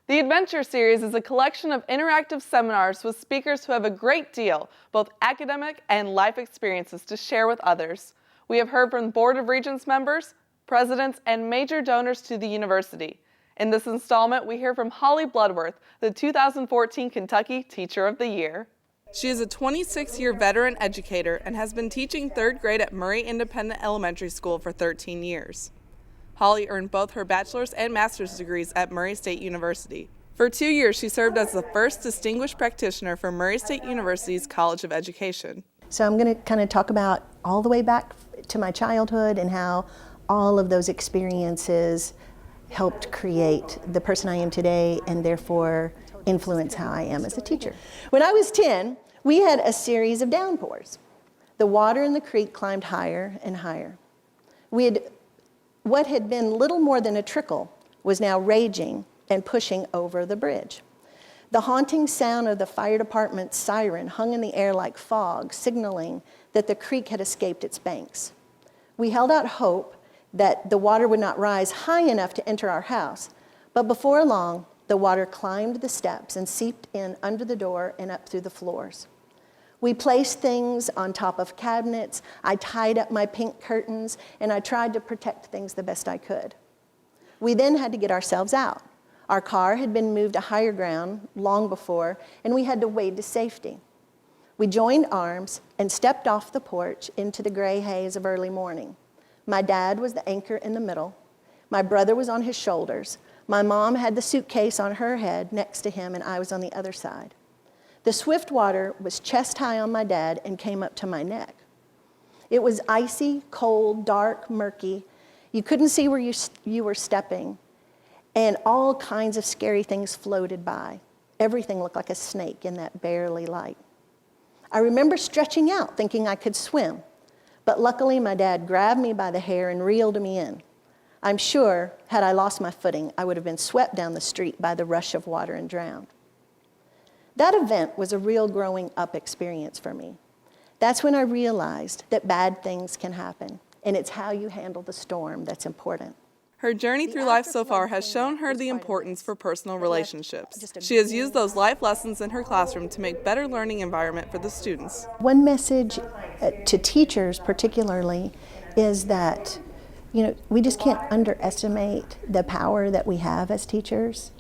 The Adventure Series is a collection of interactive seminars with speakers who have a great deal, both academic and life experiences, to share with others. We have heard from Board of Regents members, presidents, and major donors to the university. In this installment, we hear from Holly Bloodworth, the 2014 Kentucky Teacher of the Year. She is a 26-year veteran educator and has been teaching third grade at Murray Independent Elementary School for 13 years. Holly earned both her bachelor's and master's degrees at Murray State University. For 2 years, she served as the first distinguished practitioner for Murray State University's College of Education. So I'm going to kind of talk about all the way back to my childhood and how all of those experiences helped create the person I am today and therefore influence how I am as a teacher. When I was 10, we had a series of downpours. The water in the creek climbed higher and higher. What had been little more than a trickle was now raging and pushing over the bridge. The haunting sound of the fire department's siren hung in the air like fog, signaling that the creek had escaped its banks. We held out hope that the water would not rise high enough to enter our house, but before long, the water climbed the steps and seeped in under the door and up through the floors. We placed things on top of cabinets, I tied up my pink curtains, and I tried to protect things the best I could. We then had to get ourselves out. Our car had been moved to higher ground long before, and we had to wade to safety. We joined arms and stepped off the porch into the gray haze of early morning. My dad was the anchor in the middle. My brother was on his shoulders. My mom had the suitcase on her head next to him, and I was on the other side. The swift water was chest high on my dad and came up to my neck. It was icy, cold, dark, murky. You couldn't see where you were stepping, and all kinds of scary things floated by. Everything looked like a snake in that barely light. I remember stretching out, thinking I could swim, but luckily my dad grabbed me by the hair and reeled me in. I'm sure, had I lost my footing, I would have been swept down the street by the rush of water and drowned. That event was a real growing up experience for me. That's when I realized that bad things can happen, and it's how you handle the storm that's important. Her journey through life so far has shown her the importance for personal relationships. She has used those life lessons in her classroom to make better learning environment for the students. One message to teachers particularly is that, we just can't underestimate the power that we have as teachers.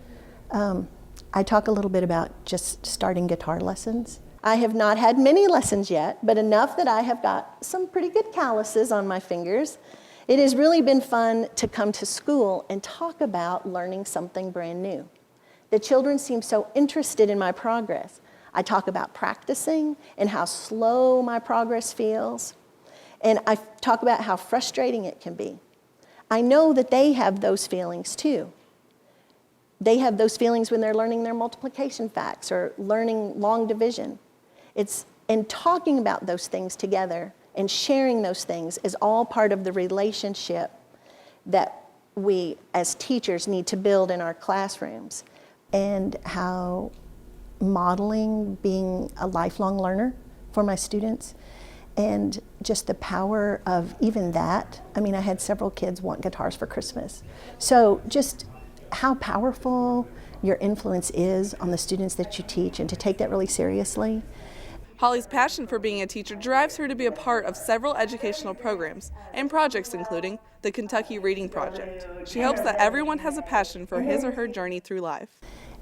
I talk a little bit about just starting guitar lessons. I have not had many lessons yet, but enough that I have got some pretty good calluses on my fingers. It has really been fun to come to school and talk about learning something brand new. The children seem so interested in my progress. I talk about practicing and how slow my progress feels. And I talk about how frustrating it can be. I know that they have those feelings too. They have those feelings when they're learning their multiplication facts or learning long division. And talking about those things together and sharing those things is all part of the relationship that we as teachers need to build in our classrooms, and how modeling being a lifelong learner for my students, and just the power of even that. I mean, I had several kids want guitars for Christmas. So just how powerful your influence is on the students that you teach, and to take that really seriously. Holly's passion for being a teacher drives her to be a part of several educational programs and projects, including the Kentucky Reading Project. She hopes that everyone has a passion for his or her journey through life.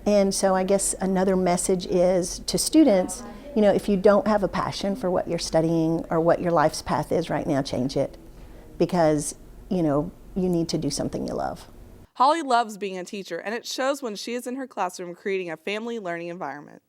And so I guess another message is to students, if you don't have a passion for what you're studying or what your life's path is right now, change it, because you need to do something you love. Holly loves being a teacher, and it shows when she is in her classroom creating a family learning environment.